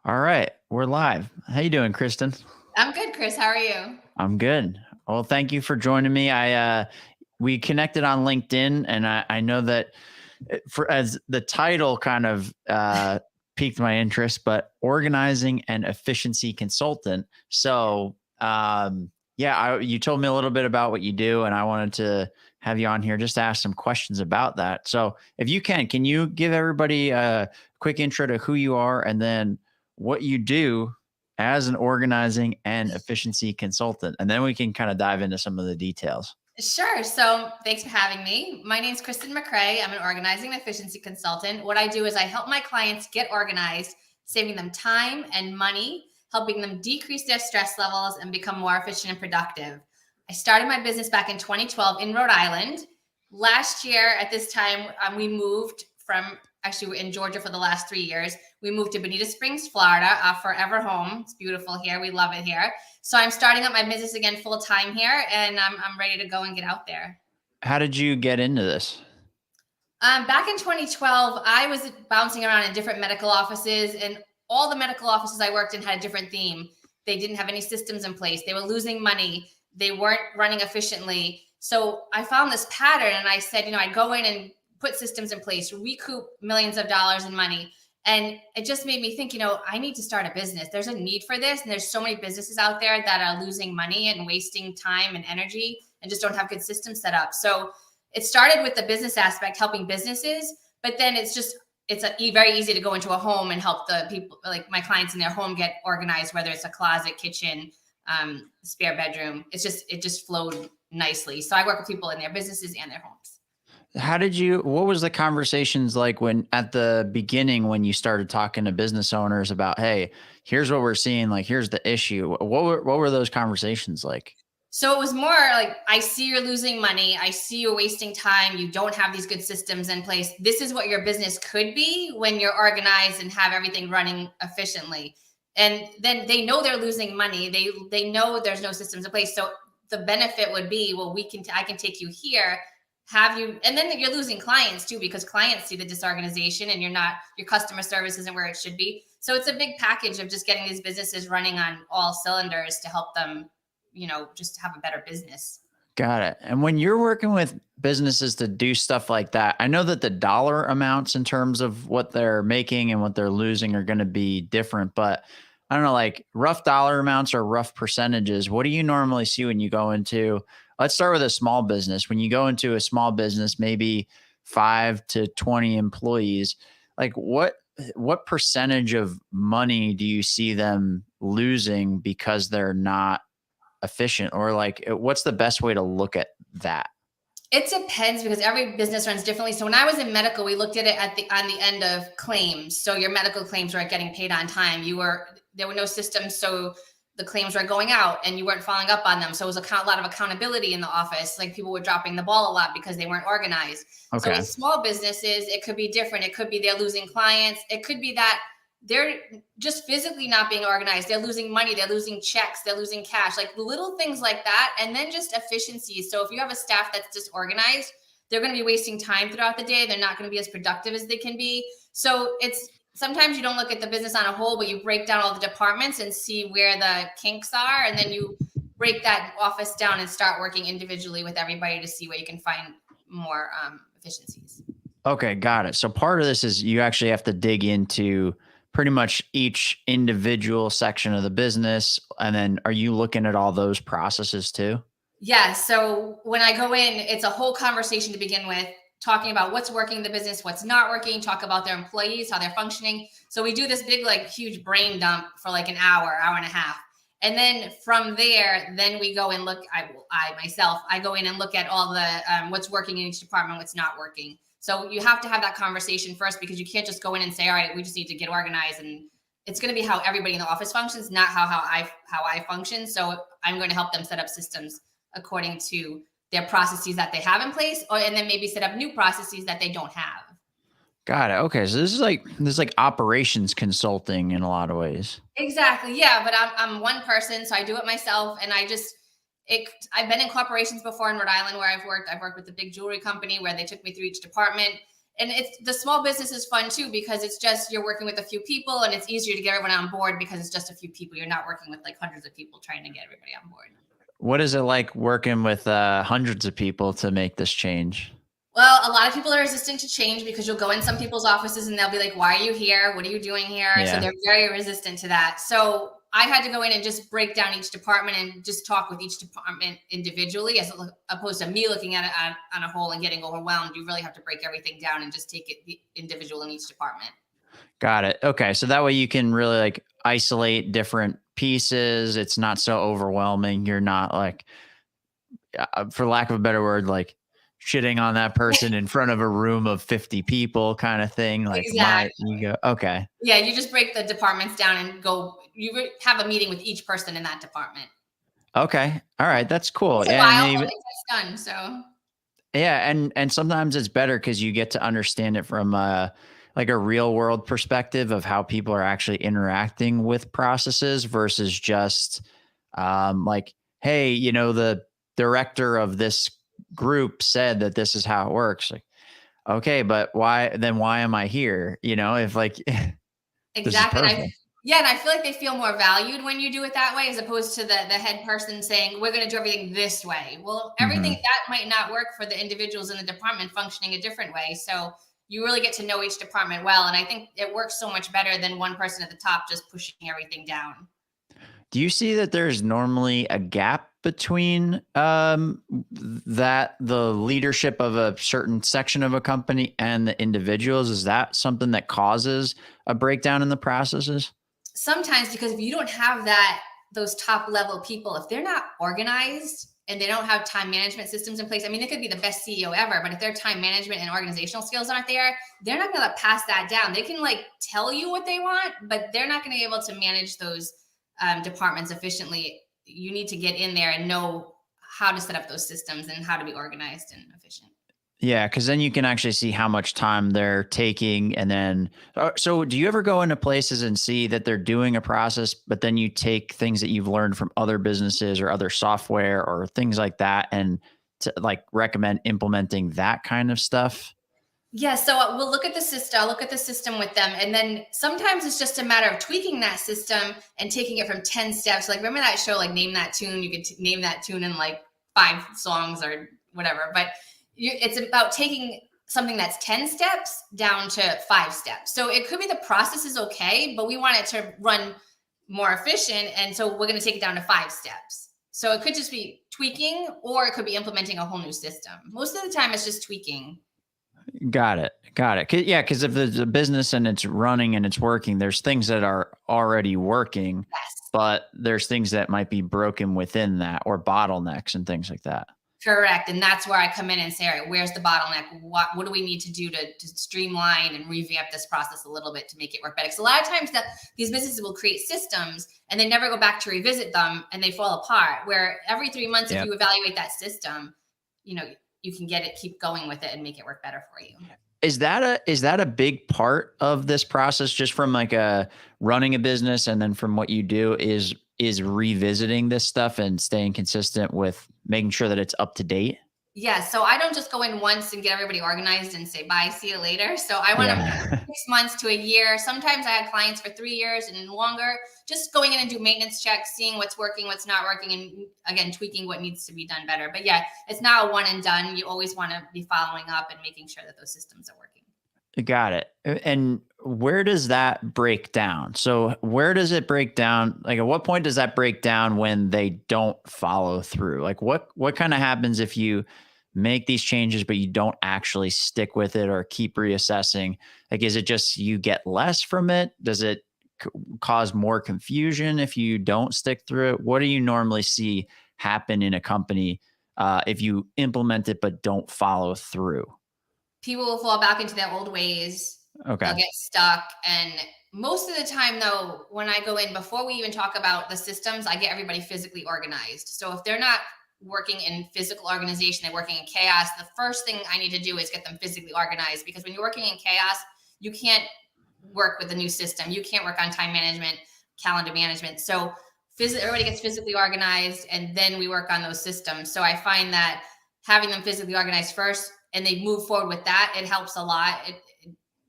All right, we're live. How you doing, Kristen? I'm good, Chris. How are you? I'm good. Well, thank you for joining me. I We connected on LinkedIn, and I know that for as the title kind of piqued my interest, but organizing and efficiency consultant. So, yeah, you told me a little bit about what you do, and I wanted to have you on here just to ask some questions about that. So, if you can you give everybody a quick intro to who you are and then what you do as an organizing and efficiency consultant, and then we can kind of dive into some of the details. Sure. So, thanks for having me. My name is Kristin MacRae. I'm an organizing and efficiency consultant. What I do is I help my clients get organized, saving them time and money, helping them decrease their stress levels and become more efficient and productive. I started my business back in 2012 in Rhode Island. Last year, at this time, we moved from actually, we're in Georgia for the last 3 years. We moved to Bonita Springs, Florida, our forever home. It's beautiful here. We love it here. So I'm starting up my business again full time here, and I'm ready to go and get out there. How did you get into this? Back in 2012, I was bouncing around in different medical offices, and all the medical offices I worked in had a different theme. They didn't have any systems in place. They were losing money. They weren't running efficiently. So I found this pattern, and I said, I'd go in and put systems in place, recoup millions of dollars in money. And it just made me think, I need to start a business. There's a need for this. And there's so many businesses out there that are losing money and wasting time and energy and just don't have good systems set up. So it started with the business aspect, helping businesses, but then very easy to go into a home and help the people, like my clients in their home, get organized, whether it's a closet, kitchen, spare bedroom. It just flowed nicely. So I work with people in their businesses and their homes. What was the conversations like when at the beginning when you started talking to business owners about, hey, here's what we're seeing, like here's the issue. What were those conversations like? So it was more like, I see you're losing money. I see you're wasting time. You don't have these good systems in place. This is what your business could be when you're organized and have everything running efficiently. And then they know they're losing money. They know there's no systems in place. So the benefit would be, well, I can take you here, have you, and then you're losing clients too, because clients see the disorganization and your customer service isn't where it should be. So it's a big package of just getting these businesses running on all cylinders to help them just have a better business. Got it. And when you're working with businesses to do stuff like that, I know that the dollar amounts in terms of what they're making and what they're losing are going to be different, but I don't know, like rough dollar amounts or rough percentages. What do you normally see when you go into, let's start with a small business. When you go into a small business, maybe 5 to 20 employees, like what percentage of money do you see them losing because they're not efficient, or like what's the best way to look at that? It depends because every business runs differently. So when I was in medical, we looked at it on the end of claims. So your medical claims weren't getting paid on time. There were no systems, so the claims were going out and you weren't following up on them. So it was a lot of accountability in the office. Like people were dropping the ball a lot because they weren't organized. So Okay. with small businesses, it could be different. It could be they're losing clients. It could be that they're just physically not being organized. They're losing money. They're losing checks. They're losing cash, like little things like that. And then just efficiencies. So if you have a staff that's disorganized, they're going to be wasting time throughout the day. They're not going to be as productive as they can be. So sometimes you don't look at the business on a whole, but you break down all the departments and see where the kinks are. And then you break that office down and start working individually with everybody to see where you can find more efficiencies. Okay, got it. So part of this is you actually have to dig into pretty much each individual section of the business. And then are you looking at all those processes too? Yeah. So when I go in, it's a whole conversation to begin with, talking about what's working in the business, what's not working, talk about their employees, how they're functioning. So we do this big, like huge brain dump for like an hour and a half. And then from there, then we go and look, I go in and look at all the, what's working in each department, what's not working. So you have to have that conversation first, because you can't just go in and say, all right, we just need to get organized. And it's going to be how everybody in the office functions, not how I function. So I'm going to help them set up systems according to their processes that they have in place, and then maybe set up new processes that they don't have. Got it. Okay. So this is like operations consulting in a lot of ways. Exactly. Yeah. But I'm one person, so I do it myself. And I've been in corporations before in Rhode Island where I've worked with a big jewelry company where they took me through each department. And it's the small business is fun too, because it's just, you're working with a few people and it's easier to get everyone on board because it's just a few people. You're not working with like hundreds of people trying to get everybody on board. What is it like working with hundreds of people to make this change? Well, a lot of people are resistant to change because you'll go in some people's offices and they'll be like, why are you here? What are you doing here? So Yeah. they're very resistant to that. So I had to go in and just break down each department and just talk with each department individually, as opposed to me looking at it on a whole and getting overwhelmed. You really have to break everything down and just take it the individual in each department. Got it. Okay. So that way you can really like isolate different pieces. It's not so overwhelming. You're not like, for lack of a better word, like shitting on that person in front of a room of 50 people kind of thing. Like Exactly. you go, okay. Yeah, you just break the departments down and go, have a meeting with each person in that department. Okay. All right. That's cool. It's a Yeah. And while, but even, it gets done. So yeah. And sometimes it's better because you get to understand it from like a real world perspective of how people are actually interacting with processes versus just like, hey, the director of this group said that this is how it works. Like, okay, but why am I here? If like this is exactly. perfect. Yeah, and I feel like they feel more valued when you do it that way, as opposed to the head person saying, we're going to do everything this way. Well, everything Mhm. that might not work for the individuals in the department functioning a different way. So you really get to know each department well. And I think it works so much better than one person at the top just pushing everything down. Do you see that there's normally a gap between that the leadership of a certain section of a company and the individuals? Is that something that causes a breakdown in the processes? Sometimes, because if you don't have those top level people, if they're not organized and they don't have time management systems in place, I mean, they could be the best CEO ever, but if their time management and organizational skills aren't there, they're not going to pass that down. They can like tell you what they want, but they're not going to be able to manage those departments efficiently. You need to get in there and know how to set up those systems and how to be organized and efficient. Yeah, because then you can actually see how much time they're taking. And then, so do you ever go into places and see that they're doing a process, but then you take things that you've learned from other businesses or other software or things like that and to like recommend implementing that kind of stuff? Yeah, so we'll look at the system. I'll look at the system with them, and then sometimes it's just a matter of tweaking that system and taking it from 10 steps. Like, remember that show, like Name That Tune? You could name that tune in like 5 songs or whatever. But it's about taking something that's 10 steps down to 5 steps. So it could be the process is okay, but we want it to run more efficient, and so we're going to take it down to 5 steps. So it could just be tweaking, or it could be implementing a whole new system. Most of the time, it's just tweaking. Got it. Got it. Yeah, because if there's a business and it's running and it's working, there's things that are already working, Yes. but there's things that might be broken within that or bottlenecks and things like that. Correct. And that's where I come in and say, all right, where's the bottleneck? What do we need to do to streamline and revamp this process a little bit to make it work better? Because a lot of times these businesses will create systems and they never go back to revisit them and they fall apart. Where every 3 months, if Yep. you evaluate that system, you can keep going with it and make it work better for you. Is that a big part of this process, just from like running a business and then from what you do is revisiting this stuff and staying consistent with making sure that it's up to date? Yeah, so I don't just go in once and get everybody organized and say, bye, see you later. So I want to Yeah. 6 months to a year. Sometimes I had clients for 3 years and longer, just going in and do maintenance checks, seeing what's working, what's not working, and again, tweaking what needs to be done better. But yeah, it's not a one and done. You always want to be following up and making sure that those systems are working. Got it. And where does that break down? So where does it break down? Like at what point does that break down when they don't follow through? Like what kind of happens if you make these changes but you don't actually stick with it or keep reassessing? Like is it just you get less from it? Does it cause more confusion if you don't stick through it? What do you normally see happen in a company if you implement it but don't follow through? People will fall back into their old ways. Okay. They'll get stuck. And most of the time, though, when I go in, before we even talk about the systems, I get everybody physically organized. So if they're not working in physical organization, they're working in chaos, the first thing I need to do is get them physically organized. Because when you're working in chaos, you can't work with a new system. You can't work on time management, calendar management. So everybody gets physically organized, and then we work on those systems. So I find that having them physically organized first and they move forward with that, it helps a lot.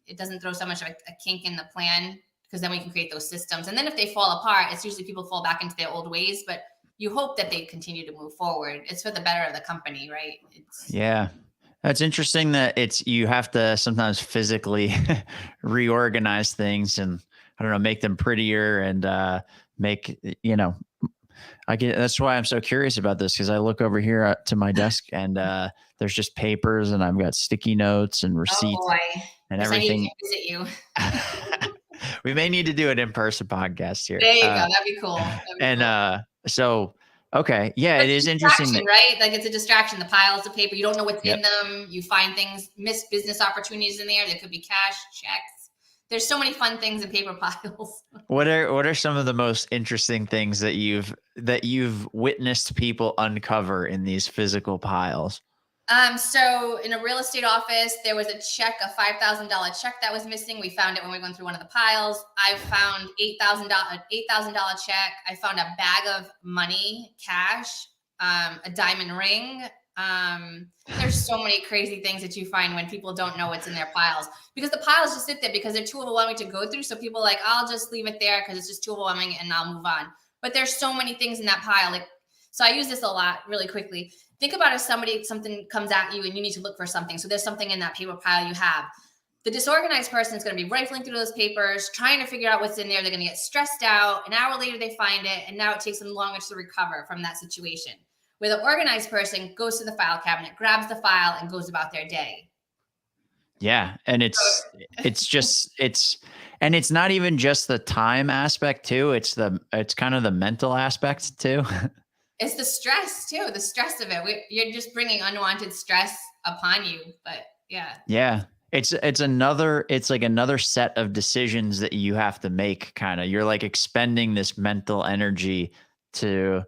It doesn't throw so much of a kink in the plan, because then we can create those systems. And then if they fall apart, it's usually people fall back into their old ways, but you hope that they continue to move forward. It's for the better of the company, right? Yeah. That's interesting that you have to sometimes physically reorganize things and, I don't know, make them prettier and make, that's why I'm so curious about this, because I look over here to my desk and there's just papers and I've got sticky notes and Oh receipts boy. and Yes, I need to everything. visit you. We may need to do an in-person podcast here. There you go. That'd be cool. So, okay. Yeah, But it it's is a interesting distraction, right? Like, it's a distraction. The piles of paper, you don't know what's in yep. them. You find things, missed business opportunities in there. There could be cash, checks. There's so many fun things in paper piles. What are some of the most interesting things that you've witnessed people uncover in these physical piles? So in a real estate office, there was a check, a $5,000 check that was missing. We found it when we went through one of the piles. I found $8,000 check. I found a bag of money, cash, a diamond ring. There's so many crazy things that you find when people don't know what's in their piles, because the piles just sit there because they're too overwhelming to go through. So people are like, I'll just leave it there because it's just too overwhelming and I'll move on. But there's so many things in that pile. Like, so I use this a lot really quickly. Think about if something comes at you and you need to look for something. So there's something in that paper pile you have. The disorganized person is going to be rifling through those papers, trying to figure out what's in there. They're going to get stressed out. An hour later, they find it. And now it takes them longer to recover from that situation. Where the organized person goes to the file cabinet, grabs the file, and goes about their day. Yeah. And it's not even just the time aspect too. It's kind of the mental aspect too. It's the stress too, the stress of it. You're just bringing unwanted stress upon you, but yeah. Yeah. It's like another set of decisions that you have to make. Kind of, you're like expending this mental energy to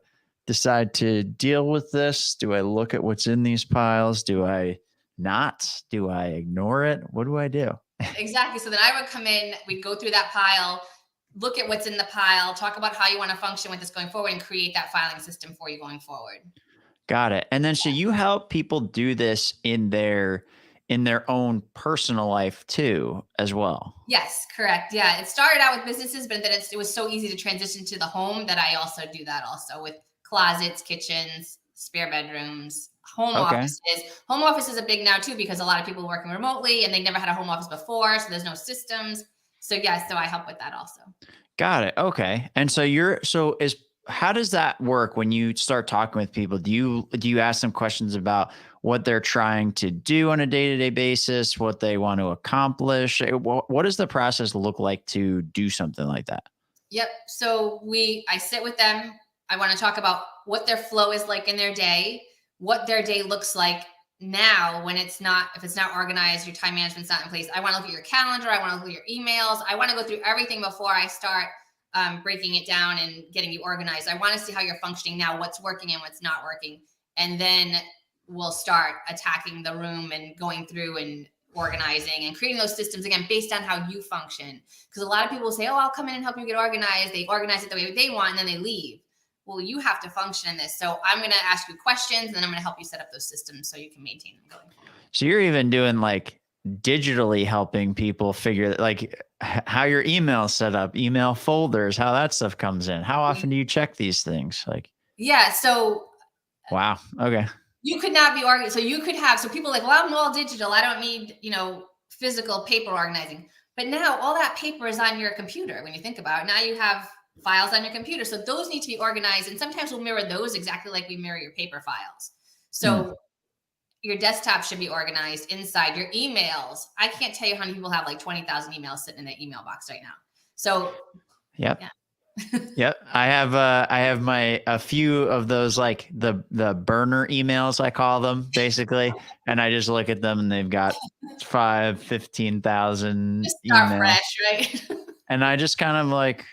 decide to deal with this. Do I look at what's in these piles? Do I not? Do I ignore it? What do I do? Exactly. So then I would come in, we'd go through that pile, look at what's in the pile, talk about how you want to function with this going forward, and create that filing system for you going forward. Got it. And then, so you help people do this in their own personal life too, as well. Yes, correct. Yeah. It started out with businesses, but then it was so easy to transition to the home that I also do that also with closets, kitchens, spare bedrooms, home offices. Home office is a big now too, because a lot of people working remotely and they never had a home office before. So there's no systems. So yeah, so I help with that also. Got it. Okay. And so how does that work when you start talking with people? Do you ask them questions about what they're trying to do on a day-to-day basis, what they want to accomplish? What does the process look like to do something like that? Yep. So I sit with them. I want to talk about what their flow is like in their day, what their day looks like now if it's not organized, your time management's not in place. I want to look at your calendar. I want to look at your emails. I want to go through everything before I start breaking it down and getting you organized. I want to see how you're functioning now, what's working and what's not working. And then we'll start attacking the room and going through and organizing and creating those systems again, based on how you function. Because a lot of people will say, oh, I'll come in and help you get organized. They organize it the way they want, and then they leave. Well, you have to function in this. So I'm going to ask you questions, and then I'm going to help you set up those systems so you can maintain them going forward. So you're even doing like digitally helping people figure like how your email's set up, email folders, how that stuff comes in. How often do you check these things? Like, yeah. So wow. Okay. You could not be organized. So you could have, so people are like, well, I'm all digital. I don't need, physical paper organizing. But now all that paper is on your computer. When you think about it, now you have files on your computer. So those need to be organized. And sometimes we'll mirror those exactly like we mirror your paper files. So your desktop should be organized inside your emails. I can't tell you how many people have like 20,000 emails sitting in their email box right now. So yep. Yeah. Yep. I have a few of those, like the burner emails, I call them, basically. And I just look at them and they've got 15,000 emails. Fresh, right? And I just kind of like,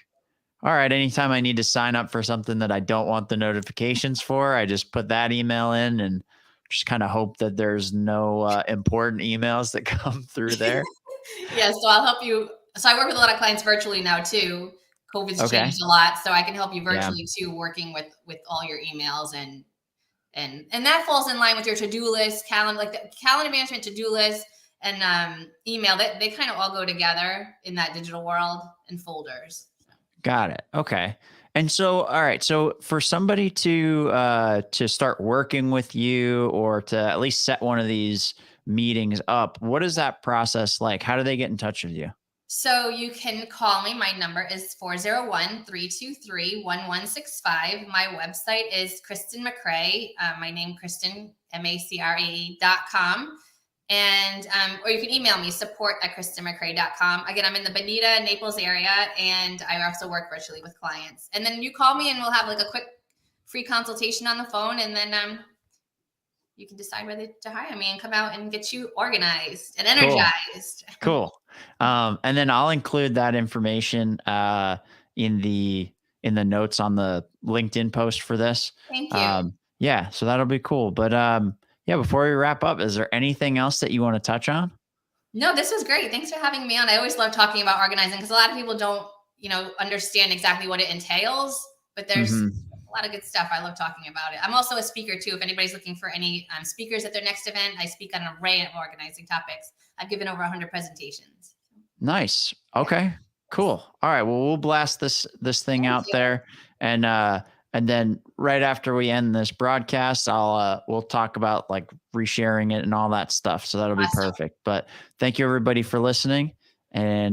all right, anytime I need to sign up for something that I don't want the notifications for, I just put that email in and just kind of hope that there's no important emails that come through there. Yeah. So I'll help you. So I work with a lot of clients virtually now too. COVID's changed a lot, so I can help you virtually too, working with all your emails and And that falls in line with your to-do list, calendar, like the calendar management, to-do list, and email. They kind of all go together in that digital world and folders. Got it. Okay. And so, all right. So for somebody to start working with you or to at least set one of these meetings up, what is that process like? How do they get in touch with you? So you can call me. My number is 401-323-1165. My website is Kristin MacRae. My name, Kristin, MACRAE.com. And, or you can email me, support@KristinMacRae.com. Again, I'm in the Bonita, Naples area, and I also work virtually with clients. And then you call me and we'll have like a quick free consultation on the phone. And then you can decide whether to hire me and come out and get you organized and energized. Cool. And then I'll include that information in the notes on the LinkedIn post for this. Thank you. Yeah, so that'll be cool. But yeah, before we wrap up, is there anything else that you want to touch on? No, this was great. Thanks for having me on. I always love talking about organizing because a lot of people don't, understand exactly what it entails, but there's a lot of good stuff. I love talking about it. I'm also a speaker too. If anybody's looking for any speakers at their next event, I speak on an array of organizing topics. I've given over 100 presentations. Nice. Okay, cool. All right. Well, we'll blast this thing out there. And then right after we end this broadcast, we'll talk about like resharing it and all that stuff. So that'll be Awesome. perfect. But thank you everybody for listening. And